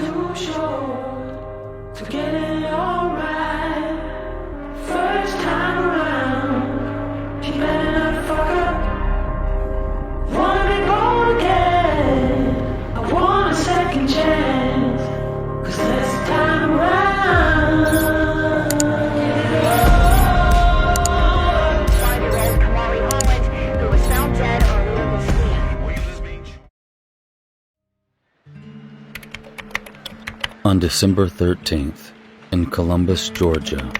too short to get it all right. First time around, you better not fuck up. Wanna be born again, I want a second chance, 'cause this time around. 5-year-old Kamarie Holland, who was found dead earlier this week. On December 13th, in Columbus, Georgia,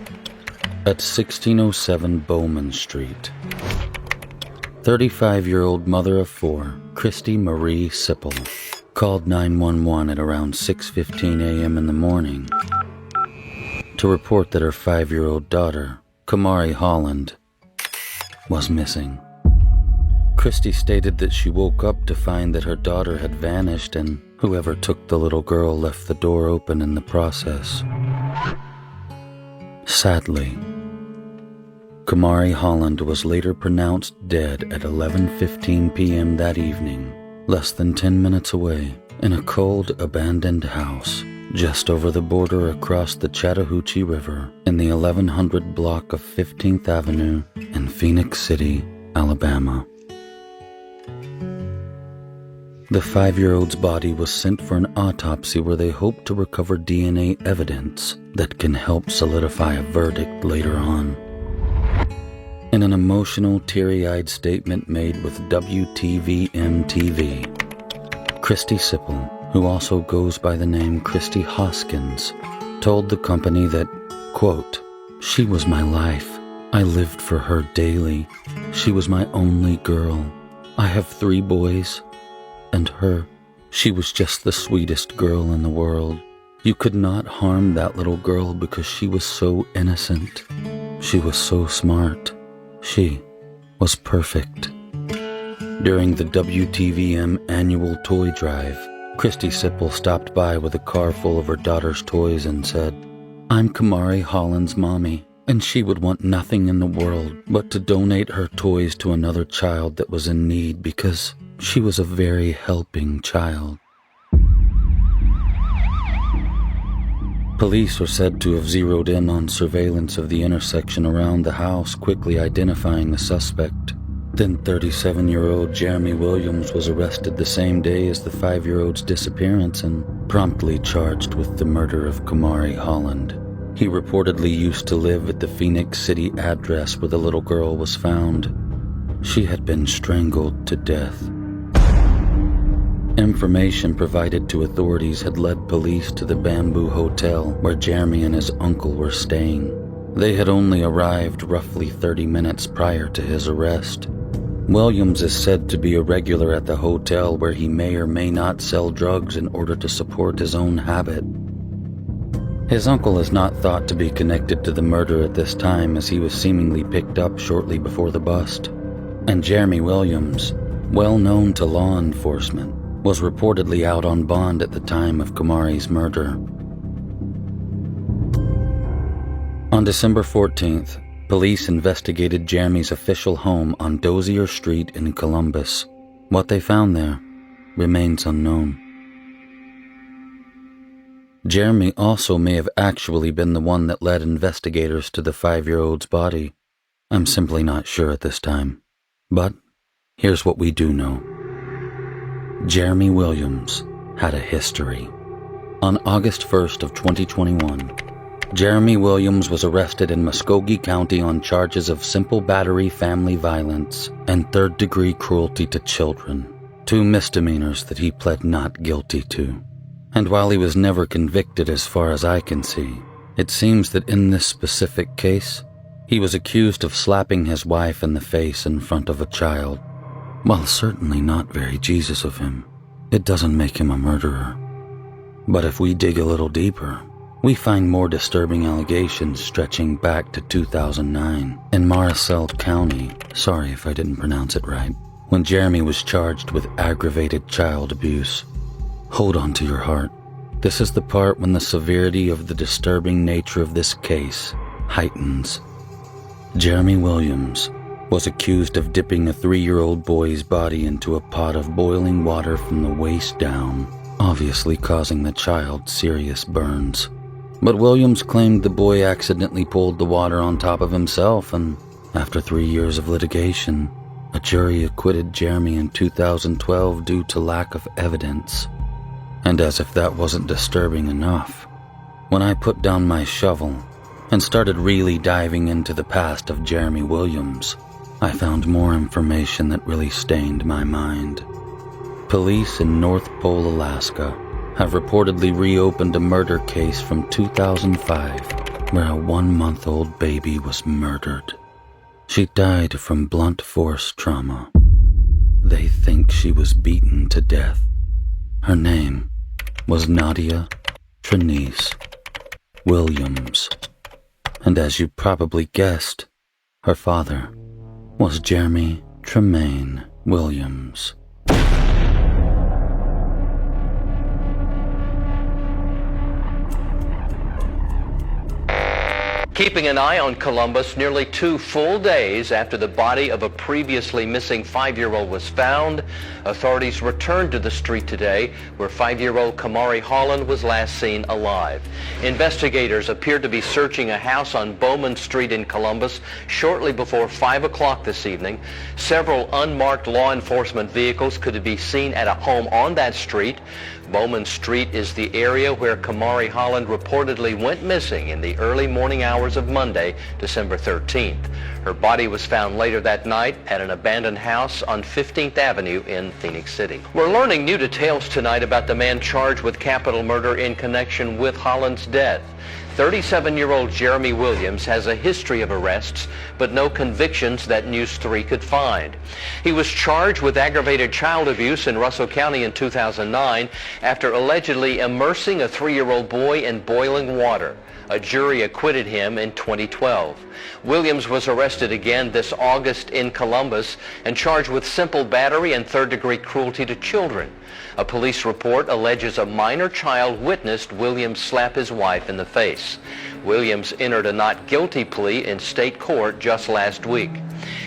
at 1607 Bowman Street, 35-year-old mother of four, Christy Marie Sipple, called 911 at around 6:15 a.m. in the morning to report that her 5-year-old daughter, Kamarie Holland, was missing. Christy stated that she woke up to find that her daughter had vanished and whoever took the little girl left the door open in the process. Sadly, Kamarie Holland was later pronounced dead at 11:15 p.m. that evening, less than 10 minutes away, in a cold, abandoned house just over the border across the Chattahoochee River in the 1100 block of 15th Avenue in Phoenix City, Alabama. The 5-year-old's body was sent for an autopsy where they hope to recover DNA evidence that can help solidify a verdict later on. In an emotional, teary-eyed statement made with WTVM-TV, Christy Sipple, who also goes by the name Christy Hoskins, told the company that, quote, "She was my life. I lived for her daily. She was my only girl. I have 3 boys. And her, she was just the sweetest girl in the world. You could not harm that little girl because she was so innocent. She was so smart. She was perfect." During the WTVM annual toy drive, Christy Sipple stopped by with a car full of her daughter's toys and said, "I'm Kamarie Holland's mommy, and she would want nothing in the world but to donate her toys to another child that was in need because she was a very helping child." Police are said to have zeroed in on surveillance of the intersection around the house, quickly identifying the suspect. Then 37-year-old Jeremy Williams was arrested the same day as the 5-year-old's disappearance and promptly charged with the murder of Kamarie Holland. He reportedly used to live at the Phoenix City address where the little girl was found. She had been strangled to death. Information provided to authorities had led police to the Bamboo Hotel where Jeremy and his uncle were staying. They had only arrived roughly 30 minutes prior to his arrest. Williams is said to be a regular at the hotel where he may or may not sell drugs in order to support his own habit. His uncle is not thought to be connected to the murder at this time as he was seemingly picked up shortly before the bust. And Jeremy Williams, well known to law enforcement, was reportedly out on bond at the time of Kamarie's murder. On December 14th, police investigated Jeremy's official home on Dozier Street in Columbus. What they found there remains unknown. Jeremy also may have actually been the one that led investigators to the 5-year-old's body. I'm simply not sure at this time. But here's what we do know. Jeremy Williams had a history. On August 1st of 2021, Jeremy Williams was arrested in Muskogee County on charges of simple battery, family violence, and third-degree cruelty to children, 2 misdemeanors that he pled not guilty to. And while he was never convicted as far as I can see, it seems that in this specific case, he was accused of slapping his wife in the face in front of a child. While certainly not very Jesus of him, it doesn't make him a murderer. But if we dig a little deeper, we find more disturbing allegations stretching back to 2009 in Maricel County, sorry if I didn't pronounce it right, when Jeremy was charged with aggravated child abuse. Hold on to your heart. This is the part when the severity of the disturbing nature of this case heightens. Jeremy Williams was accused of dipping a 3-year-old boy's body into a pot of boiling water from the waist down, obviously causing the child serious burns. But Williams claimed the boy accidentally pulled the water on top of himself, and after 3 years of litigation, a jury acquitted Jeremy in 2012 due to lack of evidence. And as if that wasn't disturbing enough, when I put down my shovel and started really diving into the past of Jeremy Williams, I found more information that really stained my mind. Police in North Pole, Alaska, have reportedly reopened a murder case from 2005 where a 1-month-old baby was murdered. She died from blunt force trauma. They think she was beaten to death. Her name was Nadia Trinice Williams. And as you probably guessed, her father was Jeremy Tremaine Williams. Keeping an eye on Columbus nearly 2 full days after the body of a previously missing 5-year-old was found, authorities returned to the street today where 5-year-old Kamarie Holland was last seen alive. Investigators appeared to be searching a house on Bowman Street in Columbus shortly before 5 o'clock this evening. Several unmarked law enforcement vehicles could be seen at a home on that street. Bowman Street is the area where Kamarie Holland reportedly went missing in the early morning hours of Monday, December 13th. Her body was found later that night at an abandoned house on 15th Avenue in Phoenix City. We're learning new details tonight about the man charged with capital murder in connection with Holland's death. 37-year-old Jeremy Williams has a history of arrests, but no convictions that News 3 could find. He was charged with aggravated child abuse in Russell County in 2009 after allegedly immersing a 3-year-old boy in boiling water. A jury acquitted him in 2012. Williams was arrested again this August in Columbus and charged with simple battery and third-degree cruelty to children. A police report alleges a minor child witnessed Williams slap his wife in the face. Williams entered a not guilty plea in state court just last week.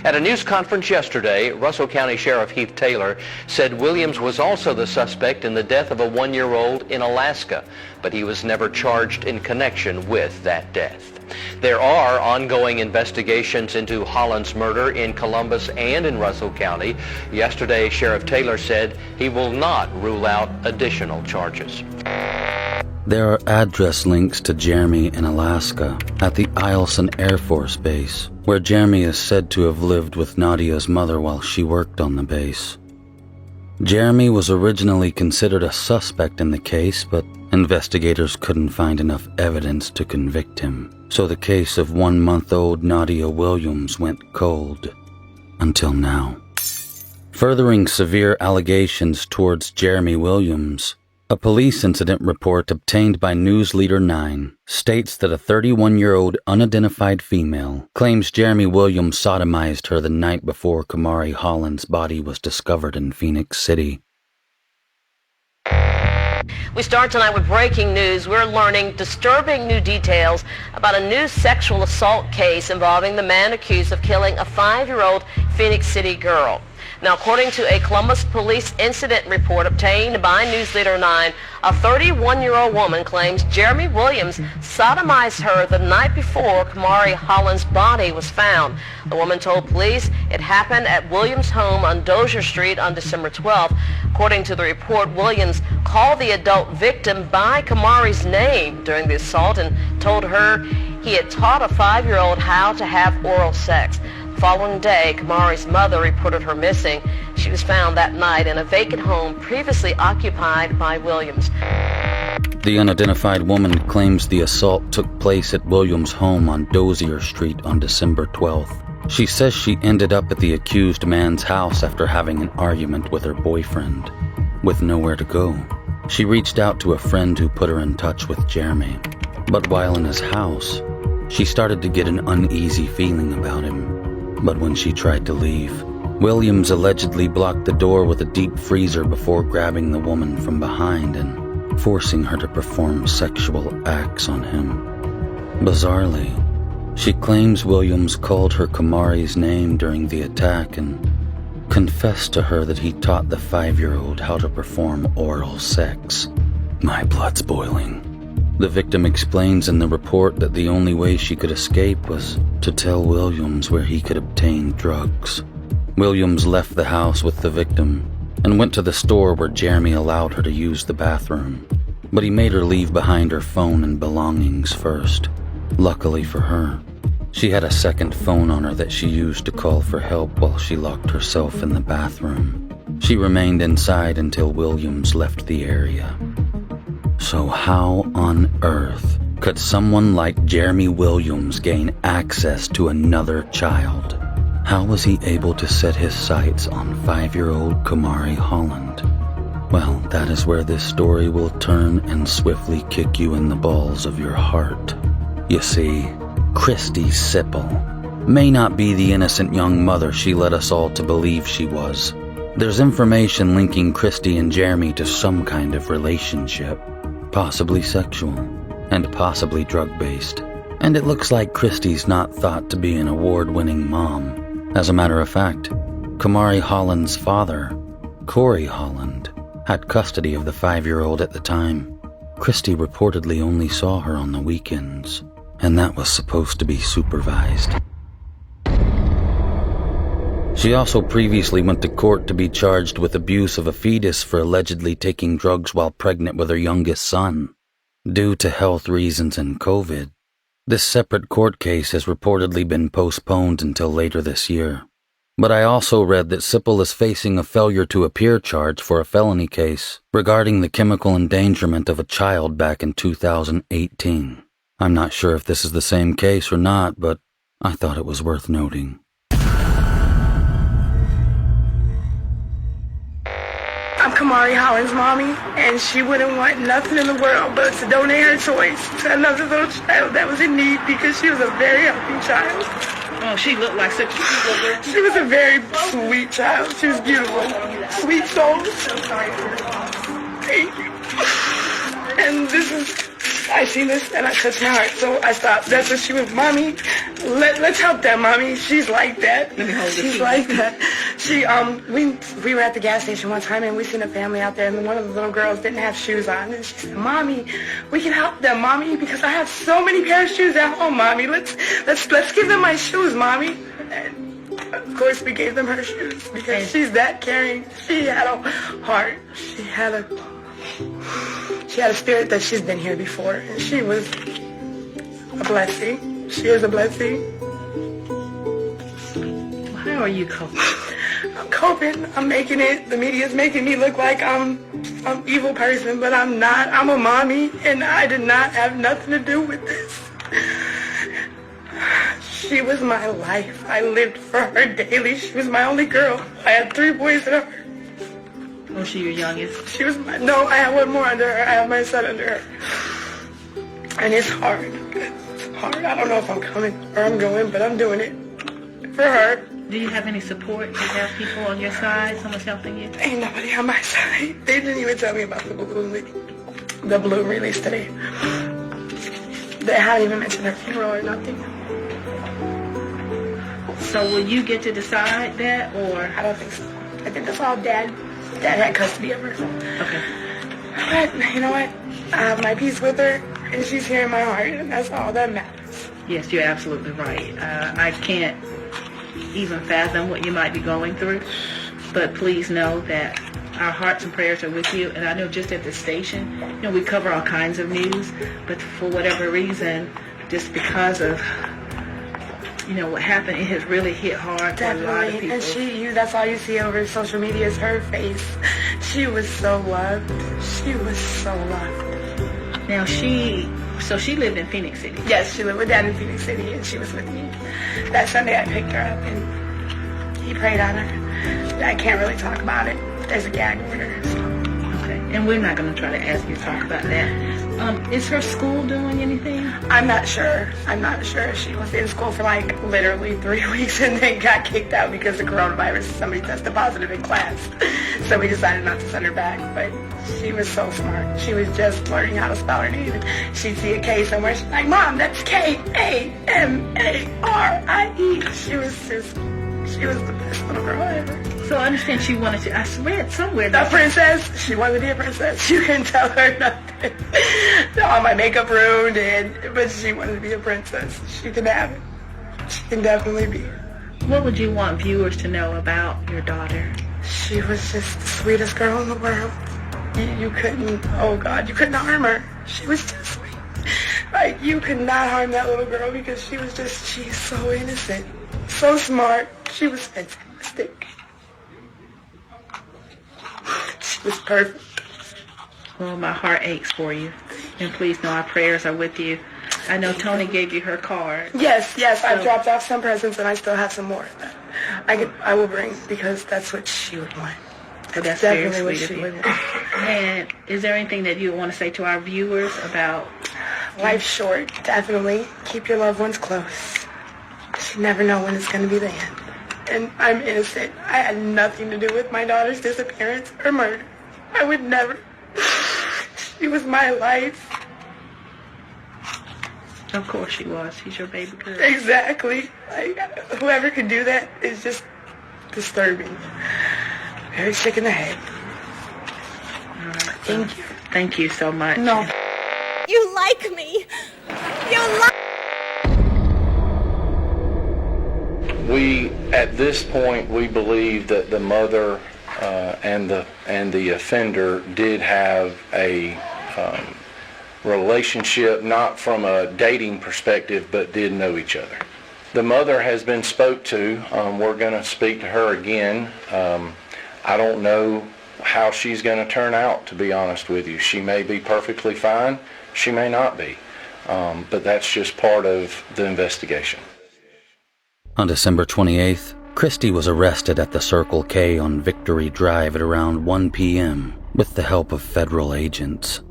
At a news conference yesterday, Russell County Sheriff Heath Taylor said Williams was also the suspect in the death of a 1-year-old in Alaska, but he was never charged in connection with that death. There are ongoing investigations into Holland's murder in Columbus and in Russell County. Yesterday, Sheriff Taylor said he will not rule out additional charges. There are address links to Jeremy in Alaska at the Eielson Air Force Base, where Jeremy is said to have lived with Nadia's mother while she worked on the base. Jeremy was originally considered a suspect in the case, but investigators couldn't find enough evidence to convict him. So the case of 1-month-old Nadia Williams went cold. Until now. Furthering severe allegations towards Jeremy Williams, a police incident report obtained by News Leader 9 states that a 31-year-old unidentified female claims Jeremy Williams sodomized her the night before Kamarie Holland's body was discovered in Phoenix City. We start tonight with breaking news. We're learning disturbing new details about a new sexual assault case involving the man accused of killing a 5-year-old Phoenix City girl. Now, according to a Columbus police incident report obtained by News Leader 9, a 31-year-old woman claims Jeremy Williams sodomized her the night before Kamarie Holland's body was found. The woman told police it happened at Williams' home on Dozier Street on December 12th. According to the report, Williams called the adult victim by Kamarie's name during the assault and told her he had taught a 5-year-old how to have oral sex. The following day, Kamarie's mother reported her missing. She was found that night in a vacant home previously occupied by Williams. The unidentified woman claims the assault took place at Williams' home on Dozier Street on December 12th. She says she ended up at the accused man's house after having an argument with her boyfriend. With nowhere to go, she reached out to a friend who put her in touch with Jeremy. But while in his house, she started to get an uneasy feeling about him. But when she tried to leave, Williams allegedly blocked the door with a deep freezer before grabbing the woman from behind and forcing her to perform sexual acts on him. Bizarrely, she claims Williams called her Kamarie's name during the attack and confessed to her that he taught the 5-year-old how to perform oral sex. My blood's boiling. The victim explains in the report that the only way she could escape was to tell Williams where he could obtain drugs. Williams left the house with the victim and went to the store where Jeremy allowed her to use the bathroom, but he made her leave behind her phone and belongings first. Luckily for her, she had a second phone on her that she used to call for help while she locked herself in the bathroom. She remained inside until Williams left the area. So how on earth could someone like Jeremy Williams gain access to another child? How was he able to set his sights on 5-year-old Kamarie Holland? Well, that is where this story will turn and swiftly kick you in the balls of your heart. You see, Christy Sipple may not be the innocent young mother she led us all to believe she was. There's information linking Christy and Jeremy to some kind of relationship, possibly sexual, and possibly drug-based. And it looks like Christy's not thought to be an award-winning mom. As a matter of fact, Kamarie Holland's father, Corey Holland, had custody of the 5-year-old at the time. Christy reportedly only saw her on the weekends, and that was supposed to be supervised. She also previously went to court to be charged with abuse of a fetus for allegedly taking drugs while pregnant with her youngest son. Due to health reasons and COVID, this separate court case has reportedly been postponed until later this year. But I also read that Sipple is facing a failure to appear charge for a felony case regarding the chemical endangerment of a child back in 2018. I'm not sure if this is the same case or not, but I thought it was worth noting. I'm Kamarie Holland's mommy, and she wouldn't want nothing in the world but to donate her choice to another little child that was in need because she was a very healthy child. Oh, she looked like such a sweet girl. She was a very sweet child. She was beautiful. Sweet soul. Thank you. And this is, I seen this and I touched my heart, so I stopped. That's what she was, mommy. Let's help that, mommy. She's like that. She's like that. We were at the gas station one time and we seen a family out there and one of the little girls didn't have shoes on and she said, Mommy, we can help them, Mommy, because I have so many pair of shoes at home, Mommy. Let's give them my shoes, Mommy. And of course we gave them her shoes because she's that caring. She had a heart. She had a spirit that she's been here before, and she was a blessing. She is a blessing. How are you coping? I'm coping. I'm making it. The media's making me look like I'm an evil person, but I'm not. I'm a mommy, and I did not have nothing to do with this. She was my life. I lived for her daily. She was my only girl. I had 3 boys and her. Was she your youngest? She was my, no, I have one more under her. I have my son under her. And it's hard. It's hard. I don't know if I'm coming or I'm going, but I'm doing it for her. Do you have any support? Do you have people on your side? Someone's helping you? Ain't nobody on my side. They didn't even tell me about the balloon release today. They haven't even mentioned her funeral or nothing. So will you get to decide that, or? I don't think so. I think that's all Dad. Dad had custody of her. Okay. But you know what? I have my peace with her, and she's here in my heart, and that's all that matters. Yes, you're absolutely right. I can't even fathom what you might be going through, but please know that our hearts and prayers are with you. And I know just at the station, we cover all kinds of news, but for whatever reason, just because of what happened, it has really hit hard for a lot of people. And that's all you see over social media is her face. She was so loved. She was so loved. Now she lived in Phoenix City. Yes, she lived with Dad in Phoenix City, and she was with me. That Sunday I picked her up, and he prayed on her. I can't really talk about it. There's a gag order. So. Okay, and we're not going to try to ask you to talk about that. Is her school doing anything? I'm not sure. She was in school for literally 3 weeks and then got kicked out because of coronavirus. Somebody tested positive in class. So we decided not to send her back. But she was so smart. She was just learning how to spell her name. She'd see a K somewhere. She's like, Mom, that's K-A-M-A-R-I-E. She was the best little girl ever. So I understand she wanted to. I read somewhere A that princess. She wanted to be a princess. You couldn't tell her nothing. All my makeup ruined, but she wanted to be a princess. She can have it. She can definitely be it. What would you want viewers to know about your daughter? She was just the sweetest girl in the world. You couldn't, oh God, you couldn't harm her. She was just sweet. Like, you could not harm that little girl because she's so innocent, so smart. She was fantastic. She was perfect. Well, my heart aches for you. And please know our prayers are with you. I know Tony gave you her card. Yes, I dropped off some presents and I still have some more that I will bring because that's what she would want. So that's Definitely very what sweet she of would you. want. And is there anything that you want to say to our viewers about? Life's short, definitely. Keep your loved ones close. You never know when it's going to be the end. And I'm innocent. I had nothing to do with my daughter's disappearance or murder. I would never. She was my life. Of course she was. She's your baby girl. Exactly. Like, whoever could do that is just disturbing. Very sick in the head. All right, Thank you. Thank you so much. No. You like me. You like We, at this point, we believe that the mother and the offender did have a relationship, not from a dating perspective, but did know each other. The mother has been spoke to. We're going to speak to her again. I don't know how she's going to turn out, to be honest with you. She may be perfectly fine. She may not be. But that's just part of the investigation. On December 28th, Christy was arrested at the Circle K on Victory Drive at around 1 p.m. with the help of federal agents.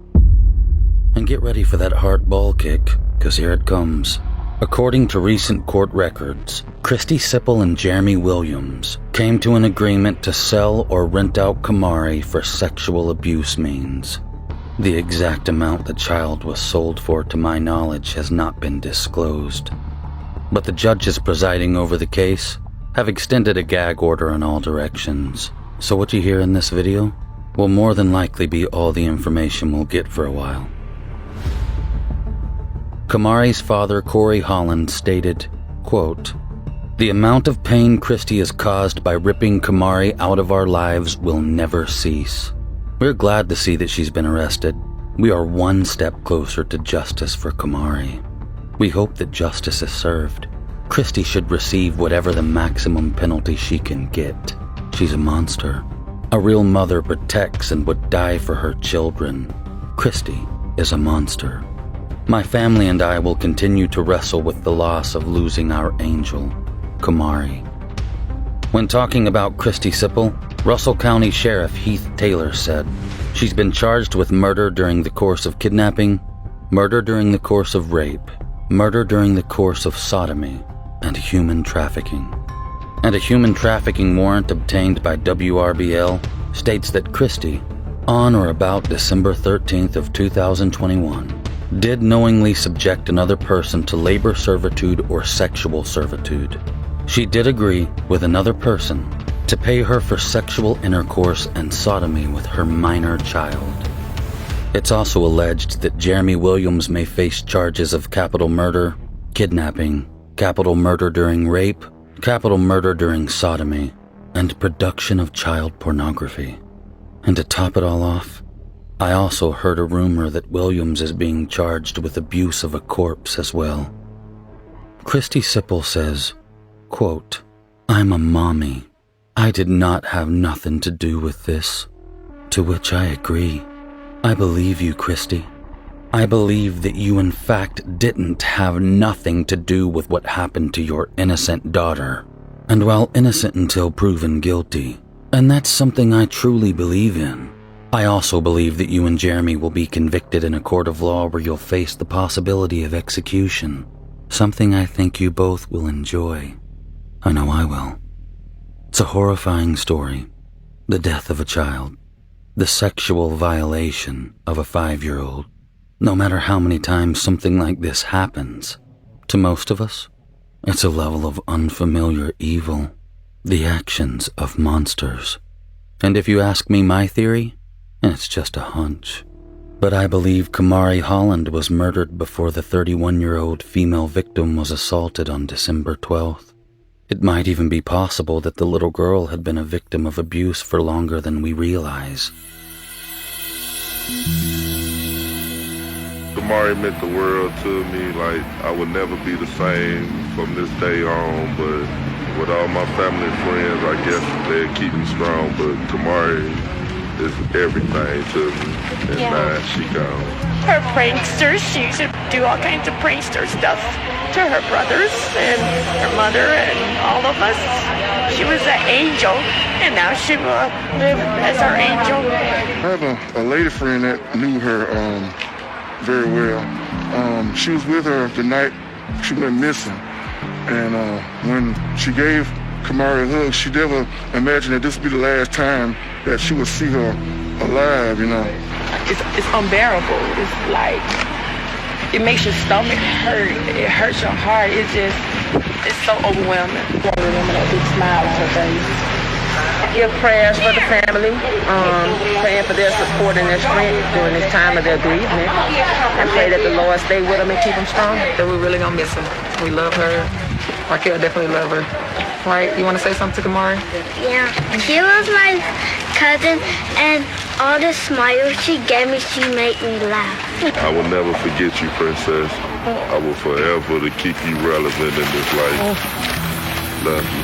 And get ready for that heart ball kick, because here it comes. According to recent court records, Christy Sipple and Jeremy Williams came to an agreement to sell or rent out Kamarie for sexual abuse means. The exact amount the child was sold for, to my knowledge, has not been disclosed. But the judges presiding over the case have extended a gag order in all directions. So what you hear in this video will more than likely be all the information we'll get for a while. Kamarie's father, Holland, stated, quote, "The amount of pain Christy has caused by ripping Kamarie out of our lives will never cease. We're glad to see that she's been arrested. We are one step closer to justice for Kamarie. We hope that justice is served. Christy should receive whatever the maximum penalty she can get. She's a monster. A real mother protects and would die for her children. Christy is a monster. My family and I will continue to wrestle with the loss of losing our angel, Kamarie." When talking about Christy Sipple, Russell County Sheriff Heath Taylor said, "She's been charged with murder during the course of kidnapping, murder during the course of rape, murder during the course of sodomy, and human trafficking." And a human trafficking warrant obtained by WRBL states that Christy, on or about December 13th of 2021, did knowingly subject another person to labor servitude or sexual servitude. She did agree with another person to pay her for sexual intercourse and sodomy with her minor child. It's also alleged that Jeremy Williams may face charges of capital murder, kidnapping, capital murder during rape, capital murder during sodomy, and production of child pornography. And to top it all off, I also heard a rumor that Williams is being charged with abuse of a corpse as well. Christy Sipple says, quote, "I'm a mommy. I did not have nothing to do with this." To which I agree. I believe you, Christy. I believe that you in fact didn't have nothing to do with what happened to your innocent daughter. And while innocent until proven guilty, and that's something I truly believe in, I also believe that you and Jeremy will be convicted in a court of law where you'll face the possibility of execution, something I think you both will enjoy. I know I will. It's a horrifying story. The death of a child. The sexual violation of a 5-year-old. No matter how many times something like this happens, to most of us, it's a level of unfamiliar evil The actions of monsters. And if you ask me my theory, it's just a hunch. But I believe Kamarie Holland was murdered before the 31-year-old female victim was assaulted on December 12th. It might even be possible that the little girl had been a victim of abuse for longer than we realize. Kamarie meant the world to me. Like, I would never be the same from this day on, but with all my family and friends, I guess they'd keep me strong, but Kamarie is everything to me, and now she gone. Her pranksters, she used to do all kinds of prankster stuff to her brothers and her mother and all of us. She was an angel, and now she will live as our angel. I have a lady friend that knew her very well. She was with her the night she went missing, and when she gave Kamarie a hug, she never imagined that this would be the last time that she would see her alive, you know. It's unbearable. It's like, it makes your stomach hurt. It hurts your heart. It's so overwhelming. I remember that big smile on her face. Give prayers for the family, praying for their support and their strength during this time of their bereavement, and pray that the Lord stay with them and keep them strong. That we're really gonna miss her. We love her. Raquel definitely love her. Right? You want to say something to Kamarie? Yeah. She was my cousin, and all the smiles she gave me, she made me laugh. I will never forget you, Princess. I will forever to keep you relevant in this life. Love you.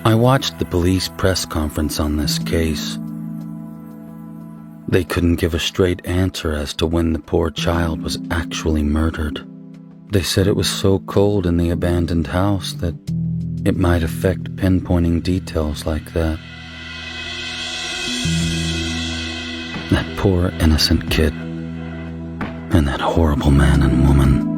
I watched the police press conference on this case. They couldn't give a straight answer as to when the poor child was actually murdered. They said it was so cold in the abandoned house that it might affect pinpointing details like that. That poor innocent kid, and that horrible man and woman.